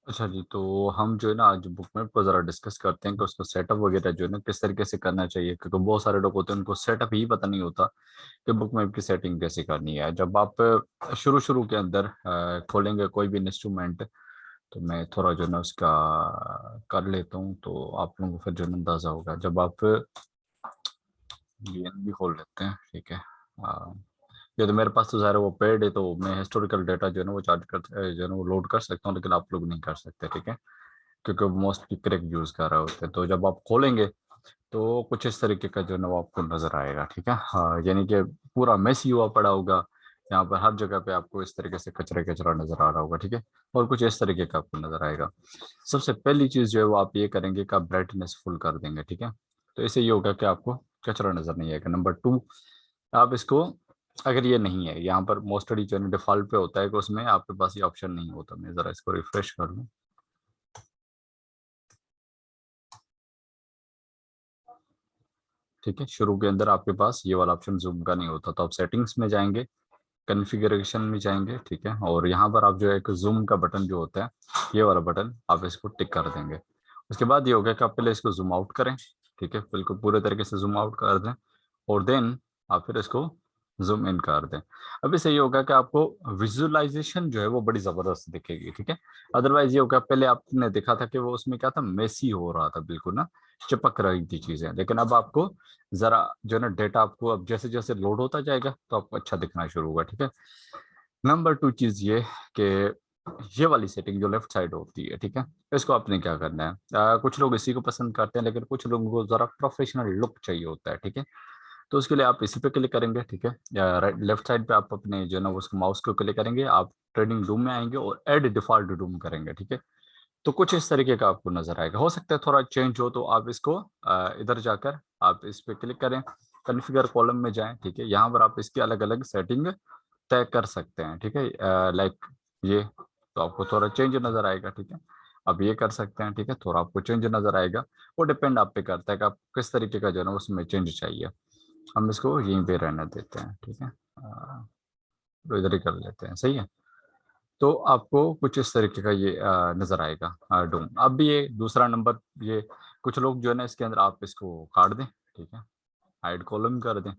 अच्छा जी, तो हम जो है ना आज बुक मैप को ज़रा डिस्कस करते हैं कि उसको सेटअप वगैरह जो है ना किस तरीके से करना चाहिए, क्योंकि बहुत सारे लोग होते हैं उनको सेटअप ही पता नहीं होता कि बुक मैप की सेटिंग कैसे करनी है। जब आप शुरू शुरू के अंदर खोलेंगे कोई भी इंस्ट्रूमेंट, तो मैं थोड़ा जो है ना उसका कर लेता हूँ, तो आप लोगों को फिर जो है ना अंदाज़ा होगा। जब आप बीएनबी खोल लेते हैं, ठीक है। ये तो मेरे पास तो ज़ाहिर है वो पेड है, तो मैं हिस्टोरिकल डाटा जो है ना वो चार्ज कर जो है ना वो लोड कर सकता हूँ, लेकिन आप लोग नहीं कर सकते, ठीक है, क्योंकि मोस्टली क्रैक यूज़ कर रहे होते हैं। तो जब आप खोलेंगे तो कुछ इस तरीके का जो है ना वो आपको नज़र आएगा, ठीक है। हाँ, यानी कि पूरा मेसी हुआ पड़ा होगा, यहाँ पर हर जगह पे आपको इस तरीके से कचरा कचरा नज़र आ रहा होगा, ठीक है। और कुछ इस तरीके का आपको नज़र आएगा। सबसे पहली चीज़ जो है वो आप ये करेंगे कि आप ब्राइटनेस फुल कर देंगे, ठीक है। तो इससे ये होगा कि आपको कचरा नज़र नहीं आएगा। नंबर टू, आप इसको, अगर ये नहीं है यहाँ पर मोस्टली जो है डिफ़ॉल्ट पे होता है कि उसमें आपके पास ये ऑप्शन नहीं होता। मैं ज़रा इसको रिफ्रेश कर लूँ, ठीक है। शुरू के अंदर आपके पास ये वाला ऑप्शन जूम का नहीं होता, तो आप सेटिंग्स में जाएंगे, कॉन्फ़िगरेशन में जाएंगे, ठीक है। और यहाँ पर आप जो है एक जूम का बटन जो होता है, ये वाला बटन आप इसको टिक कर देंगे। उसके बाद ये हो गया कि आप पहले इसको जूम आउट करें, ठीक है, बिल्कुल पूरे तरीके से जूम आउट कर दें, और देन आप फिर इसको जूम इन कर दें। अब इससे ये होगा कि आपको विजुअलाइजेशन जो है वो बड़ी ज़बरदस्त दिखेगी, ठीक है। अदरवाइज ये होगा, पहले आपने देखा था कि वो उसमें क्या था, मेसी हो रहा था, बिल्कुल ना चिपक रही थी चीज़ें, लेकिन अब आपको ज़रा जो है ना डेटा आपको अब जैसे जैसे लोड होता जाएगा तो आपको अच्छा दिखना शुरू होगा, ठीक है। नंबर टू चीज़ ये कि ये वाली सेटिंग जो लेफ्ट साइड होती है, ठीक है, इसको आपने क्या करना है, कुछ लोग इसी को पसंद करते हैं, लेकिन कुछ लोगों को ज़रा प्रोफेशनल लुक चाहिए होता है, ठीक है। तो उसके लिए आप इसी पे क्लिक करेंगे, ठीक है, या राइट लेफ्ट साइड पे आप अपने जो है ना उसको माउस को क्लिक करेंगे, आप ट्रेडिंग रूम में आएंगे और ऐड डिफॉल्ट रूम करेंगे, ठीक है। तो कुछ इस तरीके का आपको नजर आएगा। हो सकता है थोड़ा चेंज हो, तो आप इसको इधर जाकर आप इस पे क्लिक करें, कॉन्फ़िगर कॉलम में जाएं, ठीक है। यहाँ पर आप इसकी अलग अलग सेटिंग तय कर सकते हैं, ठीक है। लाइक ये, तो आपको थोड़ा चेंज नजर आएगा, ठीक है। आप ये कर सकते हैं, ठीक है, थोड़ा आपको चेंज नजर आएगा। वो डिपेंड आप पे करता है कि आप किस तरीके का जो है ना उसमें चेंज चाहिए। हम इसको यहीं पे रहने देते हैं, ठीक है। तो इधर ही कर लेते हैं, सही है। तो आपको कुछ इस तरीके का ये नजर आएगा डूम। अब भी ये दूसरा नंबर, ये कुछ लोग जो है ना इसके अंदर आप इसको काट दें, ठीक है, हाइड कॉलम कर दें।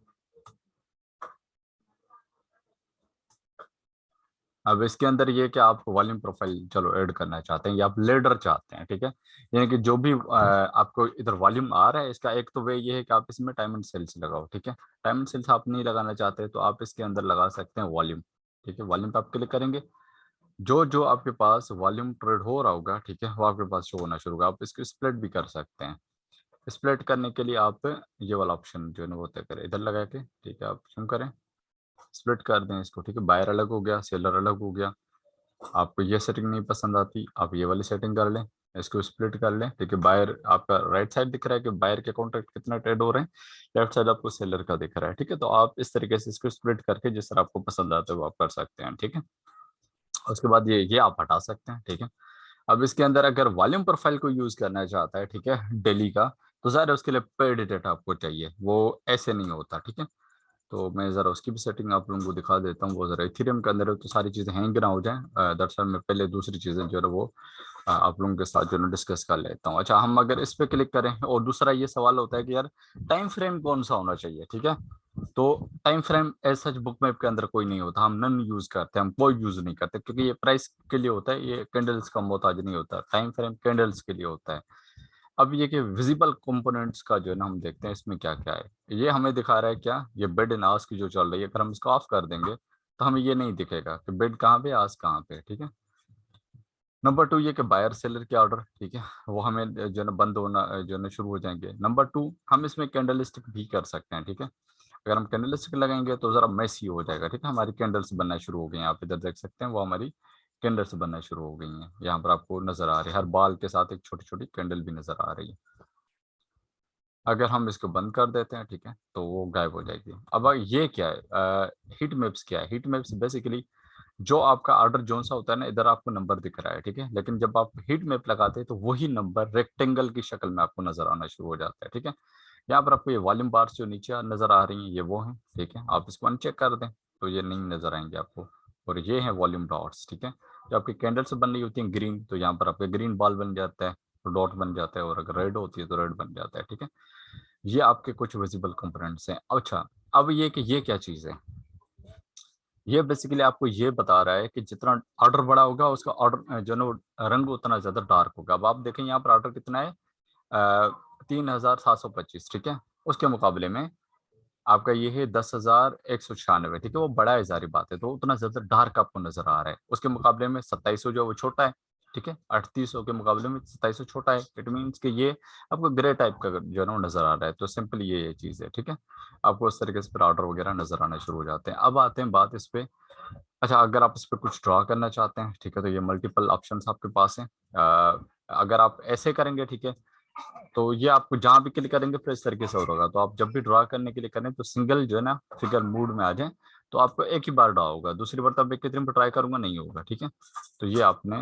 अब इसके अंदर ये कि आप वॉल्यूम प्रोफाइल चलो ऐड करना चाहते हैं या आप लेडर चाहते हैं, ठीक है। यानी कि जो भी आपको इधर वॉल्यूम आ रहा है, इसका एक तो वे ये है कि आप इसमें टाइम एंड सेल्स लगाओ, ठीक है। टाइम एंड सेल्स आप नहीं लगाना चाहते तो आप इसके अंदर लगा सकते हैं वॉल्यूम, ठीक है। वॉल्यूम पे आप क्लिक करेंगे, जो जो आपके पास वॉल्यूम ट्रेड हो रहा होगा, ठीक है, वो आपके पास शो होना शुरू होगा। आप इसको स्प्लिट भी कर सकते हैं। स्प्लिट करने के लिए आप ये वाला ऑप्शन जो है ना वो तय करें, इधर लगा के, ठीक है, आप क्यों करें, स्प्लिट कर दें इसको, ठीक है। बायर अलग हो गया, सेलर अलग हो गया। आपको ये सेटिंग नहीं पसंद आती, आप ये वाली सेटिंग कर लें, इसको स्प्लिट कर लें, ठीक है। बायर आपका राइट साइड दिख रहा है कि बायर के कॉन्ट्रैक्ट कितना ट्रेड हो रहे हैं, लेफ्ट साइड आपको सेलर का दिख रहा है, ठीक है। तो आप इस तरीके से इसको स्प्लिट करके जिस तरह आपको पसंद आता है वो आप कर सकते हैं, ठीक है। उसके बाद ये आप हटा सकते हैं, ठीक है। अब इसके अंदर अगर वॉल्यूम प्रोफाइल को यूज करना चाहता है, ठीक है, डेली का, तो ज़ाहिर है उसके लिए पेड डेटा आपको चाहिए, वो ऐसे नहीं होता, ठीक है। तो मैं ज़रा उसकी भी सेटिंग आप लोगों को दिखा देता हूँ। वो ज़रा इथेरियम के अंदर है, तो सारी चीज़ें हैंग ना हो जाए। दरअसल मैं पहले दूसरी चीज़ें जो है वो आप लोगों के साथ जो है डिस्कस कर लेता हूँ। अच्छा, हम अगर इस पे क्लिक करें, और दूसरा ये सवाल होता है कि यार टाइम फ्रेम कौन सा होना चाहिए, ठीक है। तो time frame as such book map के अंदर कोई नहीं होता, हम नन यूज करते हैं, हम कोई यूज नहीं करते, क्योंकि ये प्राइस के लिए होता है, ये कैंडल्स का मोहताज नहीं होता। टाइम फ्रेम कैंडल्स के लिए होता है। अब ये कि विजिबल कंपोनेंट्स का जो है ना हम देखते हैं इसमें क्या क्या है। ये हमें दिखा रहा है क्या, ये बेड एंड आस्क की जो चल रही है, अगर हम इसको ऑफ कर देंगे तो हमें ये नहीं दिखेगा कि बेड कहाँ पे, आस्क कहाँ पे, ठीक है। नंबर टू ये कि बायर सेलर के ऑर्डर, ठीक है, वो हमें जो है ना बंद होना जो है ना शुरू हो जाएंगे। नंबर टू, हम इसमें कैंडलस्टिक भी कर सकते हैं, ठीक है। अगर हम कैंडलस्टिक लगाएंगे तो जरा मेसी हो जाएगा, ठीक है। हमारी कैंडल्स बनना शुरू हो गई हैं, आप इधर देख सकते हैं वो हमारी कैंडल्स बनना शुरू हो गई हैं। यहाँ पर आपको नजर आ रही है, हर बाल के साथ एक छोटी छोटी कैंडल भी नजर आ रही है। अगर हम इसको बंद कर देते हैं, ठीक है, तो वो गायब हो जाएगी। अब ये क्या है, हीट मैप्स क्या है। हीट मैप्स बेसिकली जो आपका ऑर्डर जोन सा होता है ना, इधर आपको नंबर दिख रहा है, ठीक है, लेकिन जब आप हीट मैप लगाते हैं तो वही नंबर रेक्टेंगल की शक्ल में आपको नजर आना शुरू हो जाता है, ठीक है। यहाँ पर आपको ये वॉल्यूम बार्स जो नीचे नजर आ रही हैं, ये वो हैं, ठीक है। आप इसको अनचेक कर दें तो ये नहीं नजर आएंगे आपको, और ये है वॉल्यूम डॉट्स, ठीक है। जो आपकी कैंडल से बन रही होती है ग्रीन, तो यहाँ पर आपका ग्रीन बॉल बन जाता है, तो डॉट बन जाता है, और अगर रेड होती है तो रेड बन जाता है, ठीक है। ये आपके कुछ विजिबल कंपोनेंट्स हैं। अच्छा, अब ये कि ये क्या चीज़ है, ये बेसिकली आपको ये बता रहा है कि जितना ऑर्डर बड़ा होगा उसका ऑर्डर जो है ना वो रंग उतना ज्यादा डार्क होगा। अब आप देखें यहाँ पर ऑर्डर कितना है, 3725, ठीक है। उसके मुकाबले में आपका ये है 10,196, ठीक है। वो बड़ा है, सारी बात है, तो उतना ज्यादा डार्क आपको नजर आ रहा है। उसके मुकाबले में 2700 जो है वो छोटा है, ठीक है। 3800 के मुकाबले में 2700 छोटा है। इट मीन्स कि ये आपको ग्रे टाइप का जो है ना वो नजर आ रहा है। तो सिंपल ये चीज है, ठीक है। आपको उस तरीके से फिर ऑर्डर वगैरह नजर आना शुरू हो जाते हैं। अब आते हैं बात इस पे। अच्छा, अगर आप इस पे कुछ ड्रा करना चाहते हैं, ठीक है, तो ये मल्टीपल ऑप्शंस आपके पास हैं। अगर आप ऐसे करेंगे, ठीक है, तो ये आपको जहां भी क्लिक करेंगे फिर इस तरीके से होगा। तो आप जब भी ड्रा करने के लिए करें तो सिंगल जो है ना फिगर मूड में आ जाए, तो आपको एक ही बार ड्रा होगा। दूसरी बार तब एक दिन पर ट्राई करूंगा नहीं होगा, ठीक है। तो ये आपने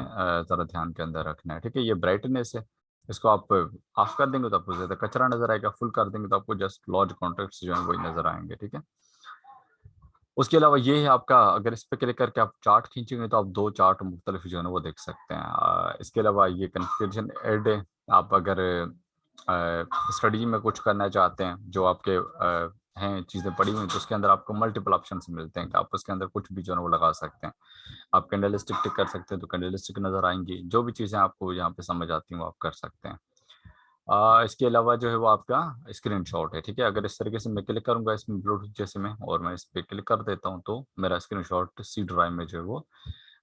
जरा ध्यान के अंदर रखना है, ठीक है। ये ब्राइटनेस है, इसको आप ऑफ कर देंगे तो आपको ज्यादा कचरा नजर आएगा, फुल कर देंगे तो आपको जस्ट लॉर्ज कॉन्ट्रैक्ट्स जो है वही नजर आएंगे, ठीक है। उसके अलावा ये है आपका, अगर इस पे क्लिक करके आप चार्ट खींचेंगे तो आप दो चार्ट मुख्तलिफ जो है ना वो देख सकते हैं। इसके अलावा ये कन्फिग्रेशन ऐड है। आप अगर स्टडी में कुछ करना चाहते हैं जो आपके हैं चीज़ें पड़ी हुई, तो उसके अंदर आपको मल्टीपल ऑप्शन मिलते हैं कि आप उसके अंदर कुछ भी जो है ना वो लगा सकते हैं। आप कैंडलस्टिक टिक कर सकते हैं तो कैंडलस्टिक नजर आएंगी। जो भी चीज़ें आपको यहाँ पे समझ आती हैं वो आप कर सकते हैं। इसके अलावा जो है वो आपका स्क्रीनशॉट है, ठीक है। अगर इस तरीके से मैं क्लिक करूंगा इसमें ब्लूटूथ जैसे में, और मैं इस पे क्लिक कर देता हूं, तो मेरा स्क्रीनशॉट सी ड्राइव में जो है वो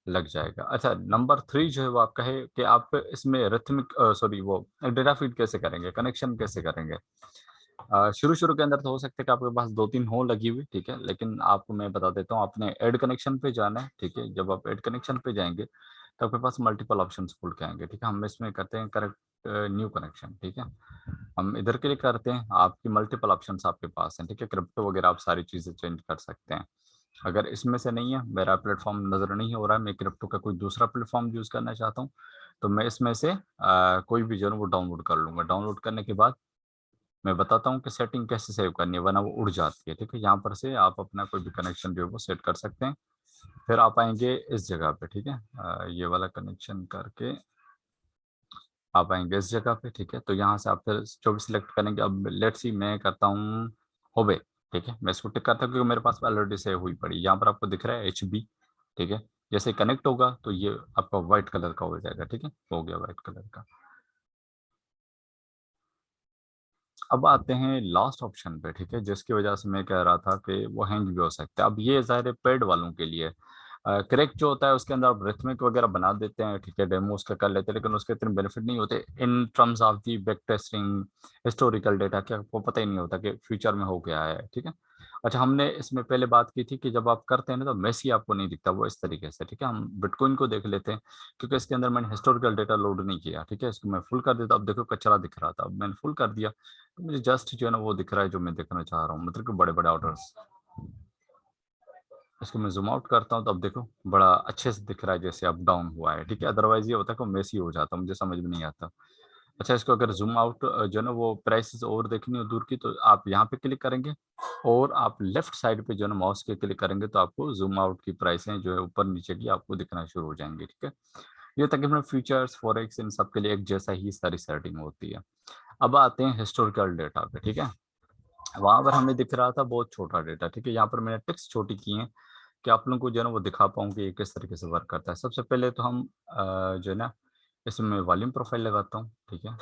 लग जाएगा। अच्छा, नंबर 3 जो है वो आपका है कि आप इसमें रिथमिक सॉरी वो डेटा फीड कैसे करेंगे, कनेक्शन कैसे करेंगे। शुरू शुरू के अंदर तो हो सकता है कि आपके पास दो तीन हो लगी हुई, ठीक है, लेकिन आपको मैं बता देता हूँ, आपने ऐड कनेक्शन पे जाना है, ठीक है। जब आप ऐड कनेक्शन पे जाएंगे तो आपके पास मल्टीपल ऑप्शंस खुल के आएंगे, ठीक है। हम इसमें करते हैं करेक्ट न्यू कनेक्शन, ठीक है। हम इधर क्लिक करते हैं, आपकी मल्टीपल ऑप्शंस आपके पास हैं, ठीक है। क्रिप्टो वगैरह आप सारी चीजें चेंज कर सकते हैं। अगर इसमें से नहीं है, मेरा प्लेटफॉर्म नजर नहीं हो रहा है, मैं क्रिप्टो का कोई दूसरा प्लेटफॉर्म यूज करना चाहता हूँ, तो मैं इसमें से कोई भी जो है वो डाउनलोड कर लूंगा। डाउनलोड करने के बाद मैं बताता हूँ कि सेटिंग कैसे सेव करनी है, वरना वो उड़ जाती है, ठीक है। यहाँ पर से आप अपना कोई भी कनेक्शन जो है वो सेट कर सकते हैं। फिर आप आएंगे इस जगह पे, ठीक है। ये वाला कनेक्शन करके आप आएंगे इस जगह पे, ठीक है। तो यहाँ से आप फिर जो भी सिलेक्ट करेंगे, अब लेट्स सी मैं करता हूँ होबे, ठीक है। मैं इसको टिक करता हूँ क्योंकि मेरे पास ऑलरेडी सेव हुई पड़ी। यहाँ पर आपको दिख रहा है HB, ठीक है। जैसे कनेक्ट होगा तो ये आपका व्हाइट कलर का हो जाएगा, ठीक है। हो गया व्हाइट कलर का। अब आते हैं लास्ट ऑप्शन पे, ठीक है, जिसकी वजह से मैं कह रहा था कि वो हैंग भी हो सकता है। अब ये ज़ाहिर है पेड वालों के लिए। करेक्ट जो होता है उसके अंदर आप रिथमिक वगैरह बना देते हैं, ठीक है, डेमो उसका कर लेते हैं, लेकिन उसके इतने बेनिफिट नहीं होते in terms of the back testing, historical data, क्या आपको पता ही नहीं होता कि फ्यूचर में हो गया है, ठीक है। अच्छा, हमने इसमें पहले बात की थी कि जब आप करते हैं ना तो मेसी आपको नहीं दिखता वो इस तरीके से, ठीक है। हम बिटकॉइन को देख लेते हैं, क्योंकि इसके अंदर मैंने हिस्टोरिकल डेटा लोड नहीं किया, ठीक है। इसको मैं फुल कर देता, अब देखो कचरा दिख रहा था, अब मैंने फुल कर दिया तो मुझे जस्ट जो है ना वो दिख रहा है जो मैं देखना चाह रहा हूँ, मतलब कि बड़े बड़े ऑर्डर्स। इसको मैं जूम आउट करता हूँ तो अब देखो बड़ा अच्छे से दिख रहा है जैसे अप डाउन हुआ है, ठीक है। अदरवाइज ये होता है कि मेसी हो जाता, मुझे समझ में नहीं आता। अच्छा, इसको अगर जूम आउट जो है ना वो प्राइसेस और देखनी हो दूर की, तो आप यहाँ पे क्लिक करेंगे और आप लेफ्ट साइड पे जो है ना माउस के क्लिक करेंगे तो आपको जूम आउट की प्राइसें जो है ऊपर नीचे की आपको दिखना शुरू हो जाएंगी, ठीक है। ये तकरीबन फ्यूचर्स फॉरेक्स इन सब के लिए एक जैसा ही सारी सेटिंग होती है। अब आते हैं हिस्टोरिकल डेटा पे, ठीक है। वहां पर हमें दिख रहा था बहुत छोटा डेटा, ठीक है। यहाँ पर मैंने टेक्स्ट छोटी की है कि आप लोगों को जो है ना वो दिखा पाऊँ कि ये किस तरीके से वर्क करता है। सबसे पहले तो हम जो है ना इसमें वॉल्यूम प्रोफाइल लगाता हूँ, ठीक है।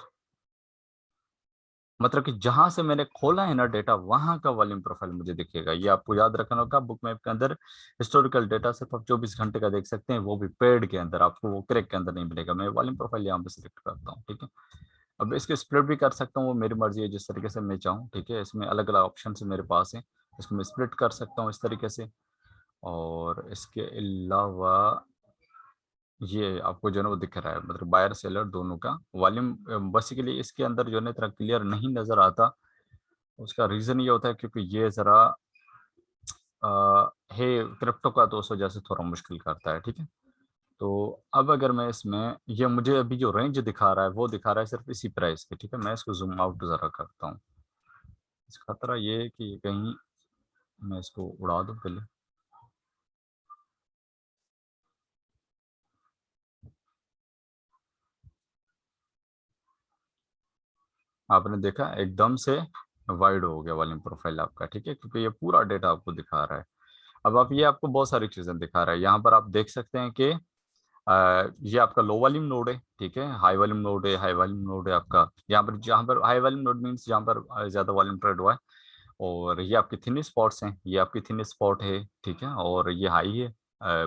मतलब कि जहां से मैंने खोला है ना डेटा वहां का वॉल्यूम प्रोफाइल मुझे दिखेगा। ये आपको याद रखना होगा, बुक मैप के अंदर हिस्टोरिकल डेटा सिर्फ आप 24 घंटे का देख सकते हैं, वो भी पेड के अंदर, आपको वो क्रैक के अंदर नहीं मिलेगा। मैं वॉल्यूम प्रोफाइल यहाँ पे सिलेक्ट करता हूँ, ठीक है। अब इसके स्प्लिट भी कर सकता हूँ, वो मेरी मर्जी है जिस तरीके से मैं चाहूँ, ठीक है। इसमें अलग अलग ऑप्शन मेरे पास है, इसको मैं स्प्लिट कर सकता हूँ इस तरीके से। और इसके अलावा ये आपको जो है ना वो दिख रहा है, मतलब बायर सेलर दोनों का वॉल्यूम बेसिकली इसके अंदर जो है ना इतना क्लियर नहीं नजर आता। उसका रीजन ये होता है क्योंकि ये जरा है क्रिप्टो का, तो उस वजह से थोड़ा मुश्किल करता है, ठीक है। तो अब अगर मैं इसमें, ये मुझे अभी जो रेंज दिखा रहा है वो दिखा रहा है सिर्फ इसी प्राइस के, ठीक है। मैं इसको जूम आउट जरा करता हूँ। इस खतरा ये है कि कहीं मैं इसको उड़ा दूं पहले। आपने देखा एकदम से वाइड हो गया वॉल्यूम प्रोफाइल आपका, ठीक है, क्योंकि ये पूरा डेटा आपको दिखा रहा है। अब आप ये आपको बहुत सारी चीजें दिखा रहा है। यहाँ पर आप देख सकते हैं कि ये आपका लो वॉल्यूम नोड है, ठीक है, हाई वॉल्यूम नोड है, हाई वॉल्यूम नोड है आपका। यहाँ पर जहाँ पर हाई वॉल्यूम नोड मीन्स जहाँ पर ज्यादा वॉल्यूम ट्रेड हुआ है। और ये आपकी थिन स्पॉट्स हैं, ये आपकी थिन स्पॉट है, ठीक है, और ये हाई है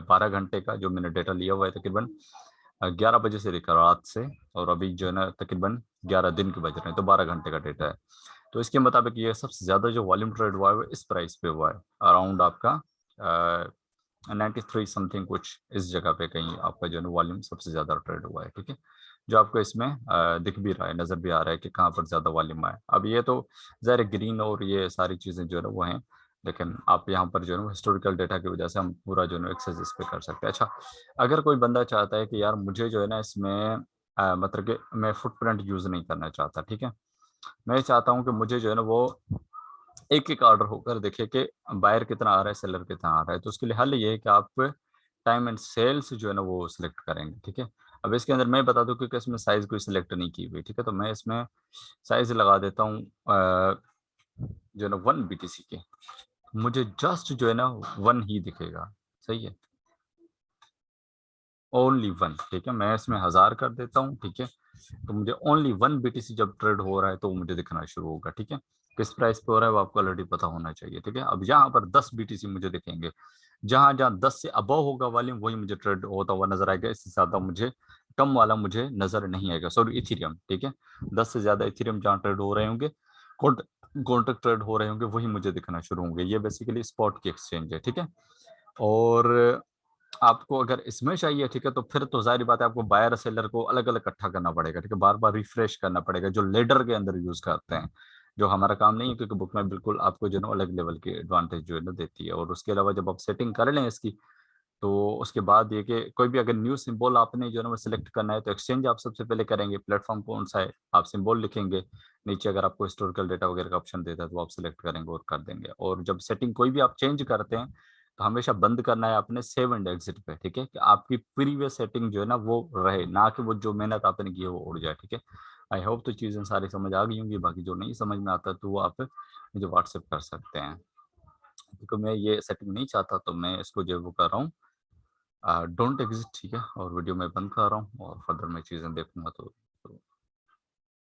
12 घंटे का जो मैंने डेटा लिया हुआ है तकरीबन 11 बजे से लेकर रात से। और अभी जो है ना तकरीबन 11 दिन के बज रहे हैं, तो 12 घंटे का डेटा है। तो इसके मुताबिक ये सबसे ज्यादा जो वॉल्यूम ट्रेड हुआ है वो इस प्राइस पे हुआ है, अराउंड आपका 93 समथिंग कुछ इस जगह पे कहीं आपका जो है वॉल्यूम सबसे ज्यादा ट्रेड हुआ है, ठीक है। जो आपको इसमें दिख भी रहा है, नजर भी आ रहा है कि कहाँ पर ज्यादा वॉल्यूम आया। अब ये तो ज़ाहिर ग्रीन और ये सारी चीजें जो है वो हैं, लेकिन आप यहाँ पर जो है हिस्टोरिकल डेटा की वजह से हम पूरा जो है एक्सेस इस पे कर सकते हैं। अच्छा, अगर कोई बंदा चाहता है कि यार मुझे जो है ना इसमें मतलब कि मैं फुटप्रिंट यूज नहीं करना चाहता, ठीक है, मैं चाहता हूँ कि मुझे जो है ना वो एक एक ऑर्डर होकर देखे कि बायर कितना आ रहा है, सेलर कितना आ रहा है। तो उसके लिए हल ये है कि आप टाइम एंड सेल्स जो है ना वो सिलेक्ट करेंगे, ठीक है। अब इसके अंदर मैं बता दूं क्योंकि इसमें साइज कोई सिलेक्ट नहीं की हुई, ठीक है, तो मैं इसमें साइज लगा देता हूँ जो है ना 1 BTC के। मुझे जस्ट जो है ना 1 ही दिखेगा, सही है, ओनली 1, ठीक है। मैं इसमें 1000 कर देता हूँ, ठीक है, तो मुझे ओनली 1 BTC जब ट्रेड हो रहा है तो वो मुझे दिखना शुरू होगा, ठीक है। किस प्राइस पे हो रहा है वो आपको ऑलरेडी पता होना चाहिए, ठीक है। अब यहाँ पर 10 BTC मुझे दिखेंगे, जहां जहां 10 से अबव होगा वॉल्यूम वही मुझे ट्रेड होता हुआ नजर आएगा, इससे ज्यादा मुझे कम वाला मुझे नजर नहीं आएगा। सॉरी, इथीरियम, ठीक है, 10 से ज्यादा इथीरियम जहां ट्रेड हो रहे होंगे, कॉन्ट्रैक्ट ट्रेड हो रहे होंगे, वही मुझे दिखना शुरू होंगे। ये बेसिकली स्पॉट की एक्सचेंज है, ठीक है। और आपको अगर इसमें चाहिए, ठीक है, तो फिर तो जाहिर बात है आपको बायर और सेलर को अलग अलग इकट्ठा करना पड़ेगा, ठीक है, बार बार रिफ्रेश करना पड़ेगा, जो लेडर के अंदर यूज करते हैं, जो हमारा काम नहीं है, क्योंकि बुक में बिल्कुल आपको जो है ना अलग लेवल की एडवांटेज जो है ना देती है। और उसके अलावा जब आप सेटिंग कर लें इसकी, तो उसके बाद ये कि कोई भी अगर न्यू सिंबल आपने जो है ना वो सिलेक्ट करना है, तो एक्सचेंज आप सबसे पहले करेंगे, प्लेटफॉर्म कौन सा है आप सिंबल लिखेंगे, नीचे अगर आपको हिस्टोरिकल डेटा वगैरह का ऑप्शन देता है तो आप सिलेक्ट करेंगे और कर देंगे। और जब सेटिंग कोई भी आप चेंज करते हैं तो हमेशा बंद करना है आपने सेव एंड एग्जिट पे, ठीक है, कि आपकी प्रीवियस सेटिंग जो है ना वो रहे, ना कि वो जो मेहनत आपने की है वो उड़ जाए, ठीक है। आई होप तो चीज़ें सारी समझ आ गई होंगी। बाकी जो नहीं समझ में आता तो वो आप मुझे व्हाट्सएप कर सकते हैं, क्योंकि मैं ये सेटिंग नहीं चाहता, तो मैं इसको जो है वो कर रहा हूँ डोंट एग्जिट, ठीक है, और वीडियो में बंद कर रहा हूँ और फर्दर मैं चीज़ें देखूंगा तो